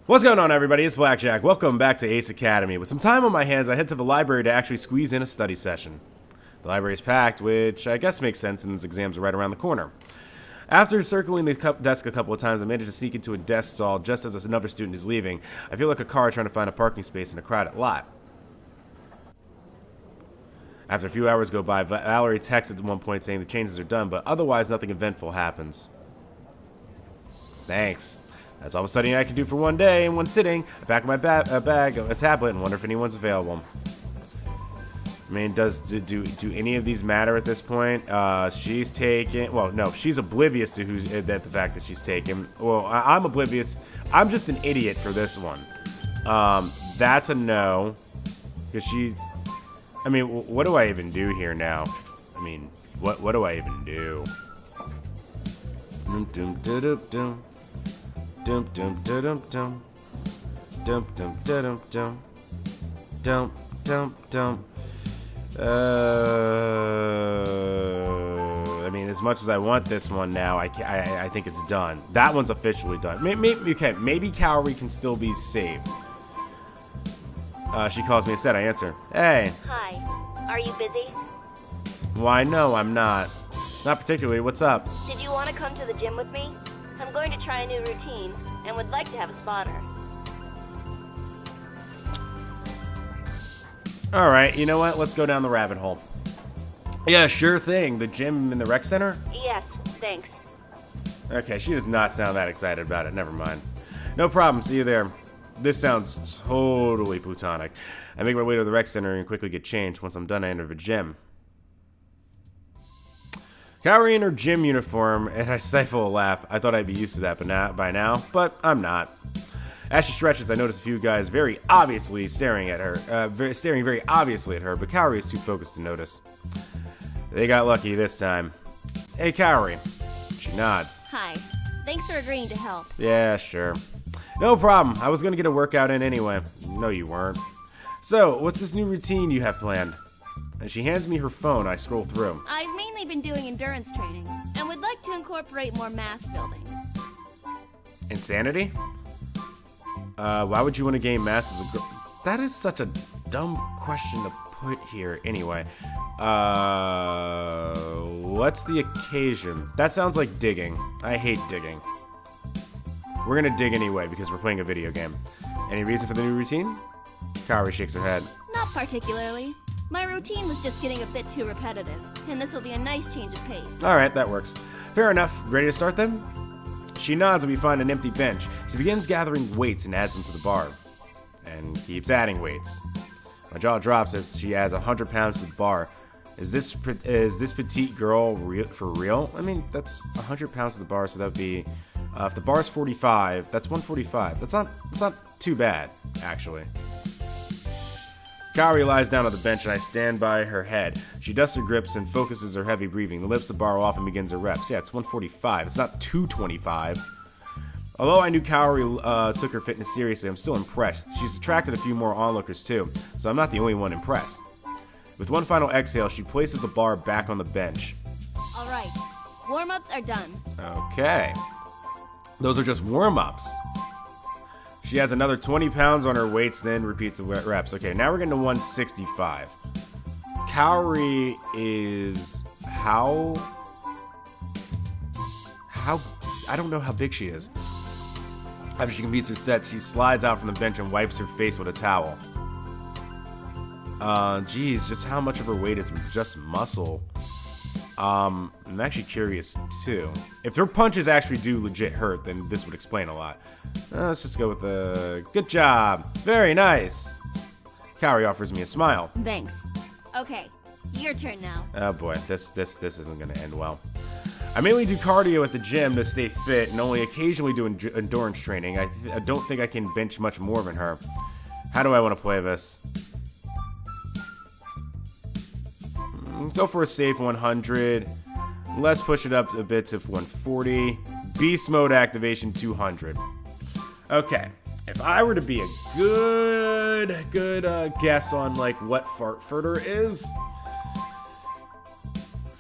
What's going on, everybody? It's Blackjack. Welcome back to Ace Academy. With some time on my hands, I head to the library to actually squeeze in a study session. The library is packed, which I guess makes sense since exams are right around the corner. After circling the desk a couple of times, I managed to sneak into a desk stall just as another student is leaving. I feel like a car trying to find a parking space in a crowded lot. After a few hours go by, Valerie texts at one point saying the changes are done, but otherwise nothing eventful happens. Thanks. That's all the studying I can do for one day in one sitting. I pack my bag, a tablet, and wonder if anyone's available. I mean, do any of these matter at this point? She's taken. Well, no, she's oblivious to the fact that she's taken. Well, I'm oblivious. I'm just an idiot for this one. That's a no, because she's. I mean, what do I even do here now? I mean, what do I even do? Dum dum dum dum. Dum dum dum dum dum dum dum dum dum dum dum. I mean, as much as I want this one now, I think it's done. That one's officially done. Maybe Cowrie can still be saved. She calls me instead. I answer. Hey. Hi. Are you busy? Why, no, I'm not. Not particularly. What's up? Did you want to come to the gym with me? I'm going to try a new routine and would like to have a spotter. Alright, you know what? Let's go down the rabbit hole. Yeah, sure thing. The gym in the rec center? Yes, thanks. Okay, she does not sound that excited about it. Never mind. No problem. See you there. This sounds totally plutonic. I make my way to the rec center and quickly get changed. Once I'm done, I enter the gym. Cowrie in her gym uniform, and I stifle a laugh. I thought I'd be used to that by now, but I'm not. As she stretches, I notice a few guys very obviously staring at her, staring very obviously at her, but Cowrie is too focused to notice. They got lucky this time. Hey, Cowrie. She nods. Hi. Thanks for agreeing to help. Yeah, sure. No problem. I was gonna get a workout in anyway. No, you weren't. So, what's this new routine you have planned? And she hands me her phone. I scroll through. I've mainly been doing endurance training and would like to incorporate more mass building. Insanity? Why would you want to gain mass as a girl? That is such a dumb question to put here. Anyway, what's the occasion? That sounds like digging. I hate digging. We're gonna dig anyway because we're playing a video game. Any reason for the new routine? Cowrie shakes her head. Not particularly. My routine was just getting a bit too repetitive, and this will be a nice change of pace. Alright, that works. Fair enough. Ready to start then? She nods and we find an empty bench. She begins gathering weights and adds them to the bar. And keeps adding weights. My jaw drops as she adds 100 pounds to the bar. Is this petite girl for real? I mean, that's 100 pounds to the bar, so that would be... if the bar's 45, that's 145. That's not too bad, actually. Cowrie lies down on the bench and I stand by her head. She dusts her grips and focuses her heavy breathing, then lifts the bar off and begins her reps. Yeah, it's 145. It's not 225. Although I knew Cowrie took her fitness seriously, I'm still impressed. She's attracted a few more onlookers too, so I'm not the only one impressed. With one final exhale, she places the bar back on the bench. Alright, warm-ups are done. Okay. Those are just warm-ups. She adds another 20 pounds on her weights, then repeats the reps. Okay, now we're getting to 165. Cowrie is... How... I don't know how big she is. After she completes her set, she slides out from the bench and wipes her face with a towel. Geez, just how much of her weight is just muscle? I'm actually curious too. If her punches actually do legit hurt, then this would explain a lot. Let's just go with the good job. Very nice. Cowrie offers me a smile. Thanks. Okay, your turn now. Oh boy, this isn't gonna end well. I mainly do cardio at the gym to stay fit, and only occasionally do endurance training. I don't think I can bench much more than her. How do I want to play this? Go for a safe 100. Let's push it up a bit to 140. Beast mode activation 200. Okay. If I were to be a good guess on like what Fartfurter is,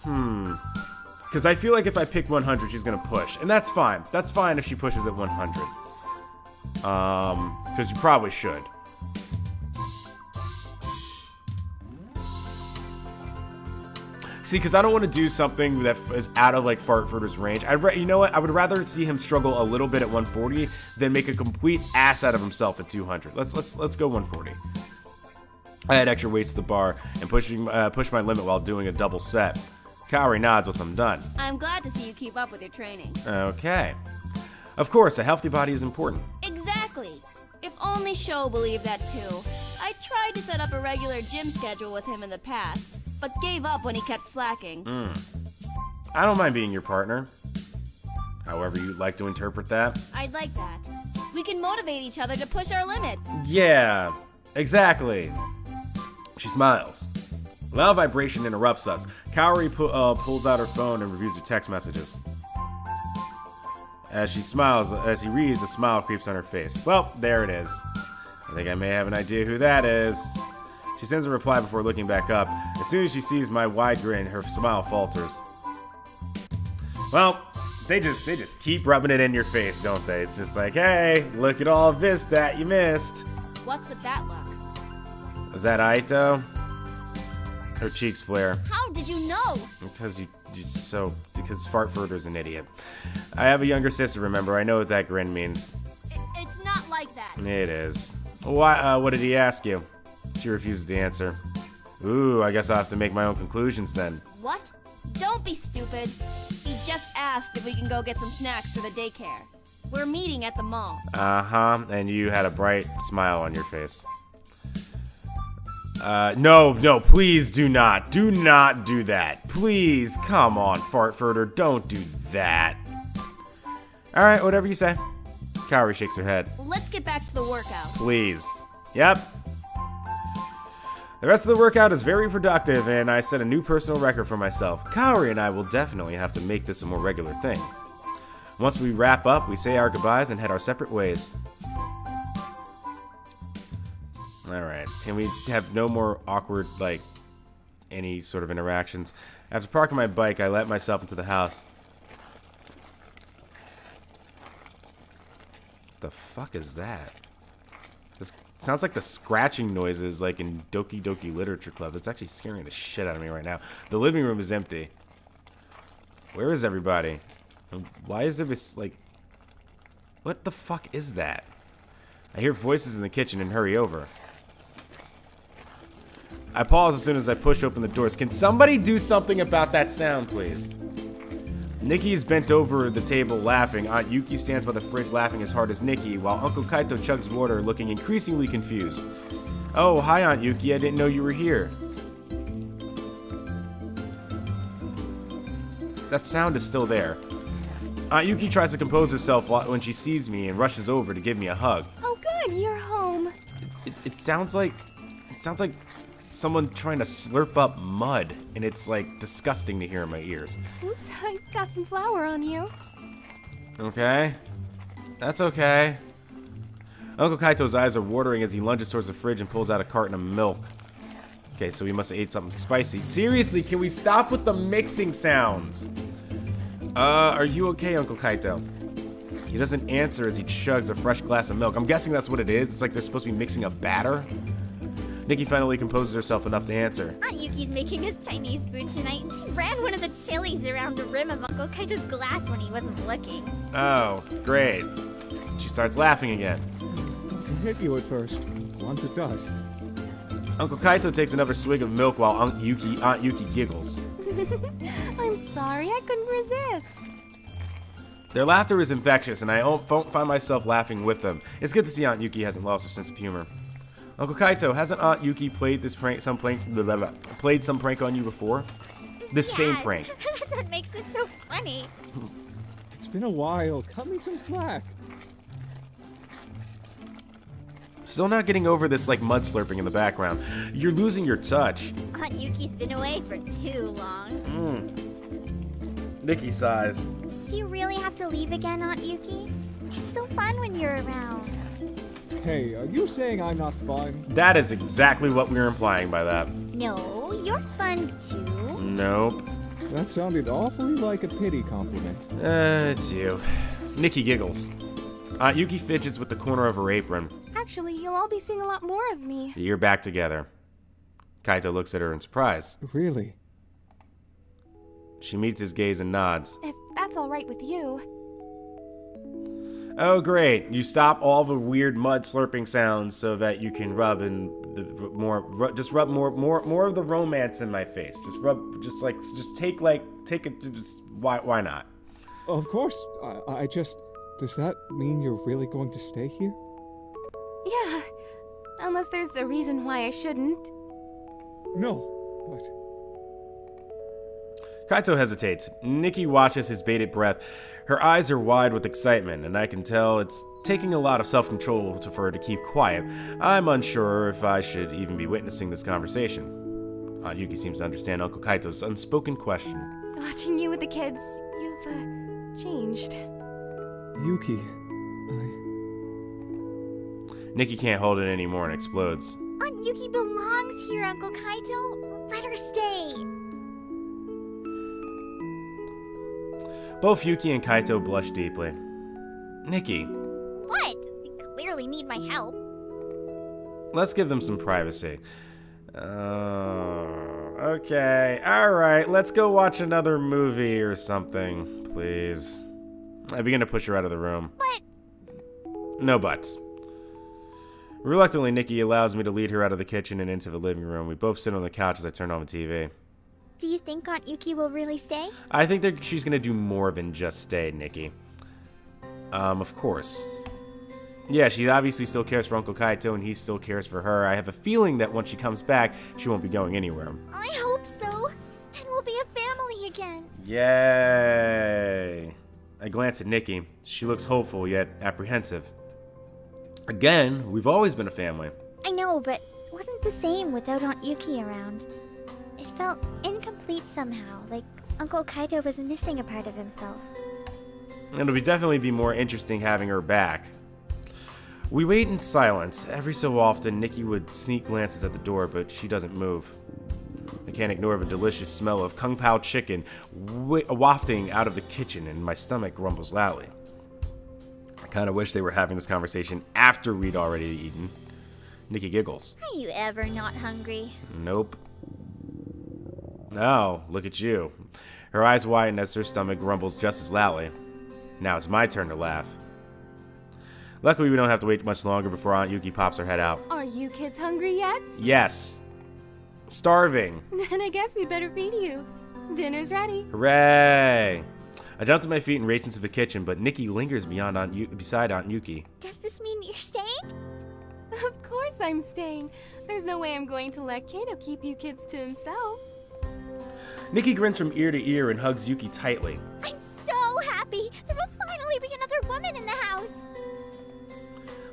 because I feel like if I pick 100, she's gonna push, and that's fine. That's fine if she pushes at 100. Because you probably should. See, because I don't want to do something that is out of like Fartfurter's range. You know what? I would rather see him struggle a little bit at 140 than make a complete ass out of himself at 200. Let's go 140. I had extra weights at the bar and push my limit while doing a double set. Kaori nods once I'm done. I'm glad to see you keep up with your training. Okay. Of course, a healthy body is important. Exactly. If only Sho believed that too. I tried to set up a regular gym schedule with him in the past, but gave up when he kept slacking. I don't mind being your partner. However you'd like to interpret that. I'd like that. We can motivate each other to push our limits. Yeah, exactly. She smiles. Loud vibration interrupts us. Kaori pulls out her phone and reviews her text messages. As she reads, a smile creeps on her face. Well, there it is. I think I may have an idea who that is. She sends a reply before looking back up. As soon as she sees my wide grin, her smile falters. Well, they just keep rubbing it in your face, don't they? It's just like, hey, look at all this that you missed. What's with that look? Was that Aito? Her cheeks flare. How did you know? Because because Fartfurter's an idiot. I have a younger sister, remember? I know what that grin means. It's not like that. It is. Why? What did he ask you? She refuses to answer. Ooh, I guess I'll have to make my own conclusions then. What? Don't be stupid. He just asked if we can go get some snacks for the daycare. We're meeting at the mall. Uh-huh, and you had a bright smile on your face. No, please do not. Do not do that. Please, come on, Fartfurter, don't do that. Alright, whatever you say. Kaori shakes her head. Let's get back to the workout. Please. Yep. The rest of the workout is very productive, and I set a new personal record for myself. Kaori and I will definitely have to make this a more regular thing. Once we wrap up, we say our goodbyes and head our separate ways. Alright, can we have no more awkward, like, any sort of interactions? After parking my bike, I let myself into the house. The fuck is that? This sounds like the scratching noises like in Doki Doki Literature Club. It's actually scaring the shit out of me right now. The living room is empty. Where is everybody? Why is there this, like... What the fuck is that? I hear voices in the kitchen and hurry over. I pause as soon as I push open the doors. Can somebody do something about that sound, please? Nikki is bent over the table laughing. Aunt Yuki stands by the fridge laughing as hard as Nikki, while Uncle Kaito chugs water looking increasingly confused. Oh, hi Aunt Yuki, I didn't know you were here. That sound is still there. Aunt Yuki tries to compose herself when she sees me and rushes over to give me a hug. Oh good, you're home. It sounds like someone trying to slurp up mud, and it's like disgusting to hear in my ears. Oops, I got some flour on you. Okay. That's okay. Uncle Kaito's eyes are watering as he lunges towards the fridge and pulls out a carton of milk. Okay, so he must have ate something spicy. Seriously, can we stop with the mixing sounds? Are you okay, Uncle Kaito? He doesn't answer as he chugs a fresh glass of milk. I'm guessing that's what it is. It's like they're supposed to be mixing a batter. Nikki finally composes herself enough to answer. Aunt Yuki's making us Chinese food tonight, and she ran one of the chilies around the rim of Uncle Kaito's glass when he wasn't looking. Oh, great. She starts laughing again. It doesn't hit you at first. Once it does. Uncle Kaito takes another swig of milk while Aunt Yuki giggles. I'm sorry, I couldn't resist. Their laughter is infectious, and I don't find myself laughing with them. It's good to see Aunt Yuki hasn't lost her sense of humor. Uncle Kaito, hasn't Aunt Yuki played some prank on you before? This same prank. That's what makes it so funny. It's been a while. Cut me some slack. Still not getting over this like mud slurping in the background. You're losing your touch. Aunt Yuki's been away for too long. Nikki sighs. Do you really have to leave again, Aunt Yuki? It's so fun when you're around. Hey, are you saying I'm not fun? That is exactly what we were implying by that. No, you're fun too. Nope. That sounded awfully like a pity compliment. It's you. Nikki giggles. Aunt Yuki fidgets with the corner of her apron. Actually, you'll all be seeing a lot more of me. You're back together. Kaito looks at her in surprise. Really? She meets his gaze and nods. If that's all right with you. Oh, great. You stop all the weird mud slurping sounds so that you can rub and rub more of the romance in my face. Take it, why not? Of course. I just... Does that mean you're really going to stay here? Yeah. Unless there's a reason why I shouldn't. No, but... Kaito hesitates. Nikki watches his bated breath. Her eyes are wide with excitement, and I can tell it's taking a lot of self-control for her to keep quiet. I'm unsure if I should even be witnessing this conversation. Aunt Yuki seems to understand Uncle Kaito's unspoken question. Watching you with the kids, you've, changed. Yuki, Nikki can't hold it anymore and explodes. Aunt Yuki belongs here, Uncle Kaito. Let her stay. Both Yuki and Kaito blush deeply. Nikki, What? They clearly need my help. let's give them some privacy. Okay, alright, let's go watch another movie or something, please. I begin to push her out of the room. But No buts. Reluctantly, Nikki allows me to lead her out of the kitchen and into the living room. We both sit on the couch as I turn on the TV. do you think Aunt Yuki will really stay? I think that she's gonna do more than just stay, Nikki. Of course. Yeah, she obviously still cares for Uncle Kaito, and he still cares for her. I have a feeling that once she comes back, she won't be going anywhere. I hope so. Then we'll be a family again. Yay! I glance at Nikki. She looks hopeful, yet apprehensive. Again, we've always been a family. I know, but it wasn't the same without Aunt Yuki around. It felt incomplete somehow, like Uncle Kaito was missing a part of himself. It'll definitely be more interesting having her back. We wait in silence. Every so often, Nikki would sneak glances at the door, but she doesn't move. I can't ignore the delicious smell of Kung Pao chicken wafting out of the kitchen, and my stomach grumbles loudly. I kind of wish they were having this conversation after we'd already eaten. Nikki giggles. Are you ever not hungry? Nope. No, look at you. Her eyes widen as her stomach grumbles just as loudly. Now it's my turn to laugh. Luckily, we don't have to wait much longer before Aunt Yuki pops her head out. Are you kids hungry yet? Yes. Starving. Then I guess we better feed you. Dinner's ready. Hooray! I jump to my feet and race into the kitchen, but Nikki lingers beside Aunt Yuki. Does this mean you're staying? Of course I'm staying. There's no way I'm going to let Kato keep you kids to himself. Nikki grins from ear to ear and hugs Yuki tightly. I'm so happy! There will finally be another woman in the house!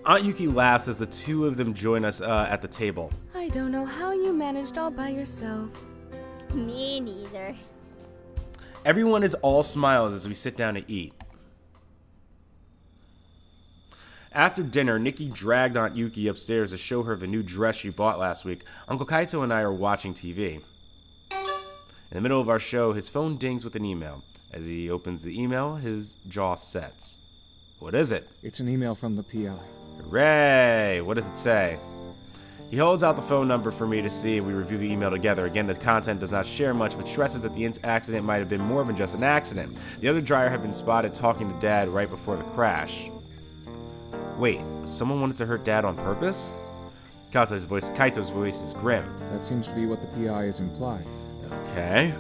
Aunt Yuki laughs as the two of them join us at the table. I don't know how you managed all by yourself. Me neither. Everyone is all smiles as we sit down to eat. After dinner, Nikki dragged Aunt Yuki upstairs to show her the new dress she bought last week. Uncle Kaito and I are watching TV. In the middle of our show, his phone dings with an email. As he opens the email, his jaw sets. What is it? it's an email from the PI. Hooray! What does it say? He holds out the phone number for me to see, and we review the email together. Again, the content does not share much, but stresses that the accident might have been more than just an accident. The other driver had been spotted talking to Dad right before the crash. Wait, someone wanted to hurt Dad on purpose? Kaito's voice is grim. That seems to be what the PI is implied. Okay.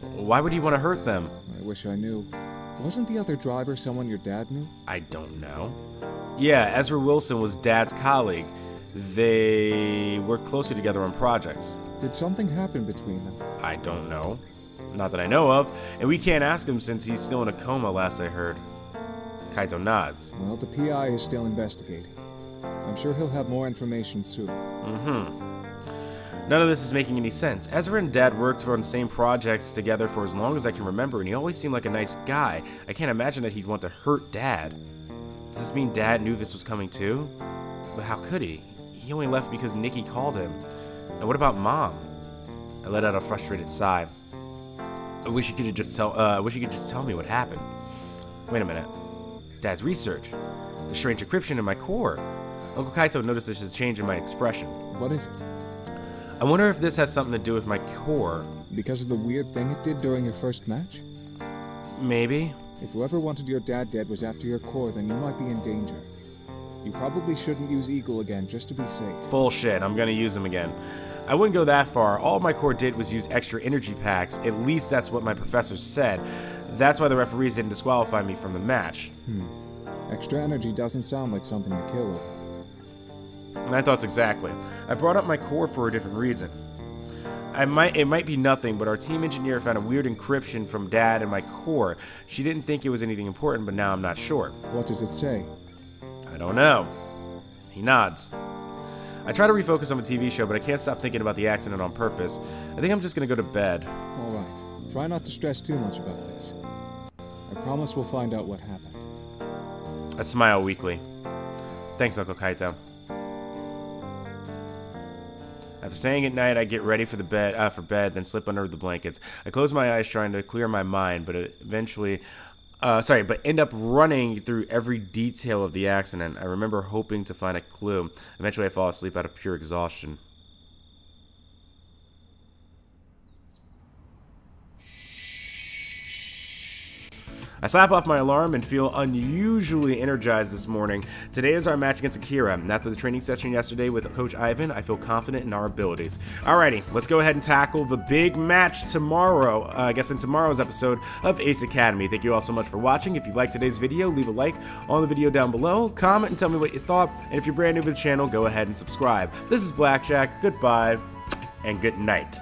Why would he want to hurt them? I wish I knew. Wasn't the other driver someone your dad knew? I don't know. Yeah, Ezra Wilson was Dad's colleague. They worked closely together on projects. Did something happen between them? I don't know. Not that I know of. And we can't ask him since he's still in a coma, last I heard. Kaito nods. Well, the PI is still investigating. I'm sure he'll have more information soon. None of this is making any sense. Ezra and Dad worked on the same projects together for as long as I can remember, and he always seemed like a nice guy. I can't imagine that he'd want to hurt Dad. Does this mean Dad knew this was coming too? But how could he? He only left because Nikki called him. And what about Mom? I let out a frustrated sigh. I wish he could just tell me what happened. Wait a minute. Dad's research. the strange encryption in my core. Uncle Kaito notices a change in my expression. What is it? I wonder if this has something to do with my core. Because of the weird thing it did during your first match? Maybe. If whoever wanted your dad dead was after your core, then you might be in danger. You probably shouldn't use Eagle again, just to be safe. Bullshit, I'm gonna use him again. I wouldn't go that far. All my core did was use extra energy packs. At least that's what my professor said. That's why the referees didn't disqualify me from the match. Extra energy doesn't sound like something to kill over. My thoughts exactly. I brought up my core for a different reason. It might be nothing, but our team engineer found a weird encryption from Dad in my core. She didn't think it was anything important, but now I'm not sure. What does it say? I don't know. He nods. I try to refocus on the TV show, but I can't stop thinking about the accident on purpose. I think I'm just gonna go to bed. Alright, try not to stress too much about this. I promise we'll find out what happened. I smile weakly. Thanks, Uncle Kaito. After saying at night, I get ready for bed, then slip under the blankets. I close my eyes trying to clear my mind, but end up running through every detail of the accident. I remember hoping to find a clue. Eventually, I fall asleep out of pure exhaustion. I slap off my alarm and feel unusually energized this morning. Today is our match against Akira, and after the training session yesterday with Coach Ivan, I feel confident in our abilities. Alrighty, let's go ahead and tackle the big match tomorrow, in tomorrow's episode of Ace Academy. Thank you all so much for watching. If you liked today's video, leave a like on the video down below, comment and tell me what you thought, and if you're brand new to the channel, go ahead and subscribe. This is Blackjack, goodbye, and good night.